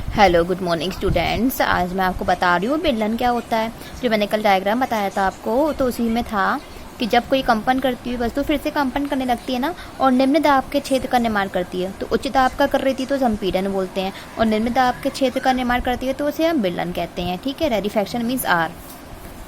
Hello good morning students. आज मैं आपको बता रही हूँ बेलन क्या होता है। जो मैंने कल डायग्राम बताया था आपको, तो उसी में था कि जब कोई कंपन करती हुई वस्तु फिर से कंपन करने लगती है ना, और निम्न दाब के क्षेत्र का निर्माण करती है, तो उच्च दाब का कर रही थी तो संपीड़न बोलते हैं, और निम्न दाब के क्षेत्र का निर्माण करती है तो उसे हम बेलन कहते हैं। ठीक है, रेडिफेक्शन मीन्स आर।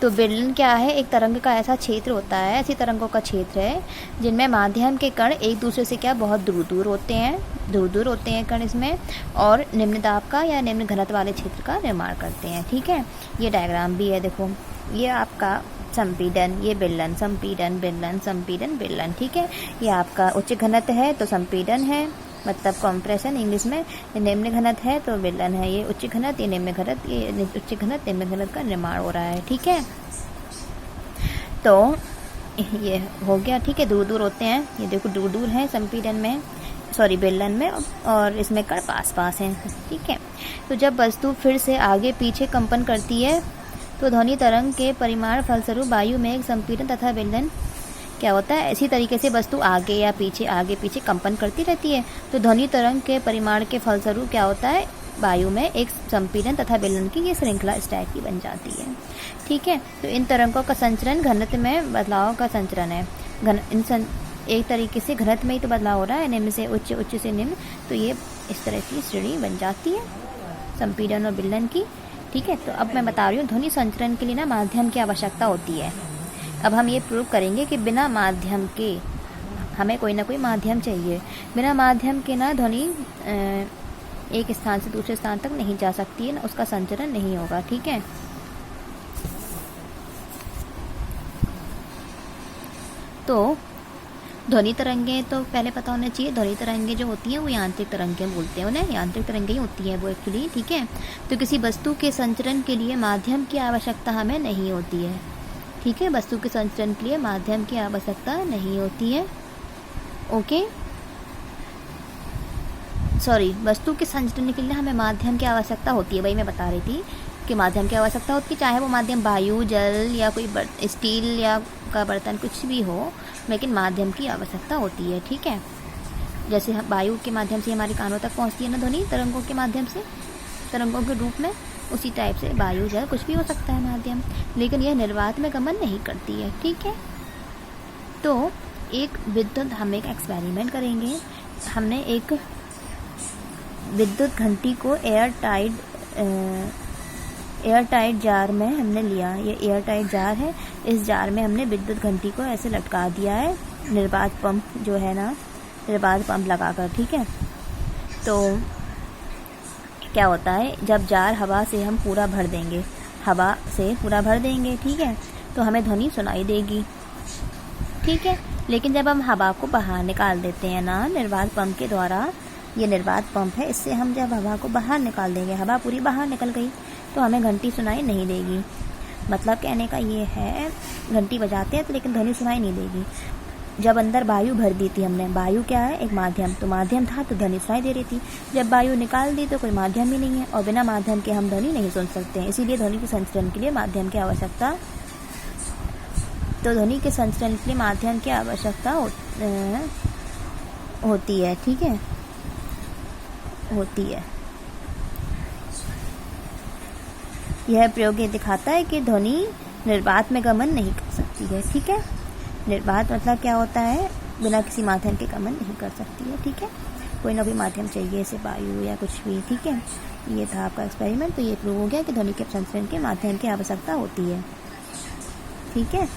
तो बेलन क्या है? एक तरंग का ऐसा क्षेत्र होता है, ऐसी तरंगों का क्षेत्र है जिनमें माध्यम के कण एक दूसरे से क्या बहुत दूर दूर होते हैं कण इसमें, और निम्न दाब का या निम्न घनत्व वाले क्षेत्र का निर्माण करते हैं। ठीक है, ये डायग्राम भी है, देखो ये आपका संपीड़न, ये बेलन, संपीड़न बेलन, संपीड़न बेलन। ठीक है, ये आपका उच्च घनत्व है तो संपीड़न है, मतलब कंप्रेशन इंग्लिश में। ये निम्न घनत्व है तो बेलन है, ये उच्च घनत्व, ये निम्न घनत्व, ये उच्च घनत्व निम्न घनत्व का निर्माण हो रहा है। ठीक है, तो ये हो गया। ठीक है, दूर दूर होते हैं, ये देखो दूर दूर है संपीड़न में, सॉरी बेलन में, और इसमें कण पास पास हैं। ठीक है, तो जब वस्तु फिर से आगे पीछे कंपन करती है तो ध्वनि तरंग के परिमाण फलस्वरूप वायु में एक संपीड़न तथा बेलन क्या होता है। इसी तरीके से वस्तु आगे पीछे कंपन करती रहती है, तो ध्वनि तरंग के परिमाण के फलस्वरूप क्या होता है, वायु में एक संपीड़न तथा बेलन की ये श्रृंखला इस टाइप की बन जाती है। ठीक है, तो इन तरंगों का संचरण घनत्व में बदलाव का संचरण है। एक तरीके से घनत्व में ही तो बदलाव हो रहा है, निम्न से उच्च, उच्च से निम्न, तो ये इस तरह की श्रेणी बन जाती है संपीड़न और बेलन की। ठीक है, तो अब मैं बता रही हूँ ध्वनि संचरण के लिए ना माध्यम की आवश्यकता होती है। अब हम ये प्रूव करेंगे कि बिना माध्यम के, हमें कोई ना कोई माध्यम चाहिए, बिना माध्यम के ना ध्वनि एक स्थान से दूसरे स्थान तक नहीं जा सकती है, ना उसका संचरण नहीं होगा। ठीक है, तो ध्वनि तरंगें तो पहले पता होना चाहिए। ध्वनि तरंगें जो होती हैं वो यांत्रिक तरंगें बोलते हैं उन्हें, यांत्रिक तरंगें ही होती हैं वो एक्चुअली। ठीक है, तो किसी वस्तु के संचरण के लिए माध्यम की आवश्यकता हमें नहीं होती है। ठीक है, वस्तु के संचरण के लिए माध्यम की आवश्यकता नहीं होती है। ओके, सॉरी, वस्तु के संचरण के लिए हमें माध्यम की आवश्यकता होती है, वही मैं बता रही थी कि माध्यम की आवश्यकता होती है, चाहे वो माध्यम वायु, जल या कोई स्टील या का बर्तन कुछ भी हो, लेकिन माध्यम की आवश्यकता होती है। ठीक है, जैसे वायु के माध्यम से हमारे कानों तक पहुंचती है ना ध्वनि, तरंगों के माध्यम से, तरंगों के रूप में, उसी टाइप से वायु, जल कुछ भी हो सकता है माध्यम, लेकिन यह निर्वात में गमन नहीं करती है। ठीक है, तो एक विद्युत, हम एक एक्सपेरिमेंट करेंगे। हमने एक विद्युत घंटी को एयर टाइट जार में हमने लिया। ये एयर टाइट जार है, इस जार में हमने विद्युत घंटी को ऐसे लटका दिया है, निर्वात पंप जो है ना, निर्वात पंप लगाकर। ठीक है, तो क्या होता है, जब जार हवा से हम पूरा भर देंगे, हवा से पूरा भर देंगे, ठीक है, तो हमें ध्वनि सुनाई देगी। ठीक है, लेकिन जब हम हवा को बाहर निकाल देते हैं ना निर्वात पंप के द्वारा, ये निर्वात पंप है, इससे हम जब हवा को बाहर निकाल देंगे, हवा पूरी बाहर निकल गई, तो हमें घंटी सुनाई नहीं देगी। मतलब कहने का ये है, घंटी बजाते हैं तो लेकिन ध्वनि सुनाई नहीं देगी। जब अंदर वायु भर दी थी हमने, वायु क्या है, एक माध्यम, तो माध्यम था तो ध्वनि सुनाई दे रही थी। जब वायु निकाल दी तो कोई माध्यम ही नहीं है, और बिना माध्यम के हम ध्वनि नहीं सुन सकते हैं, इसीलिए ध्वनि के संचरण के लिए माध्यम की आवश्यकता, तो ध्वनि के संचरण के लिए माध्यम की आवश्यकता होती है। ठीक है, होती है। यह प्रयोग ये दिखाता है कि ध्वनि निर्वात में गमन नहीं कर सकती है। ठीक है, निर्वात मतलब क्या होता है, बिना किसी माध्यम के गमन नहीं कर सकती है। ठीक है, कोई ना कोई माध्यम चाहिए, जैसे वायु या कुछ भी। ठीक है, ये था आपका एक्सपेरिमेंट, तो ये प्रूव हो गया कि ध्वनि के संचरण के माध्यम की आवश्यकता होती है। ठीक है।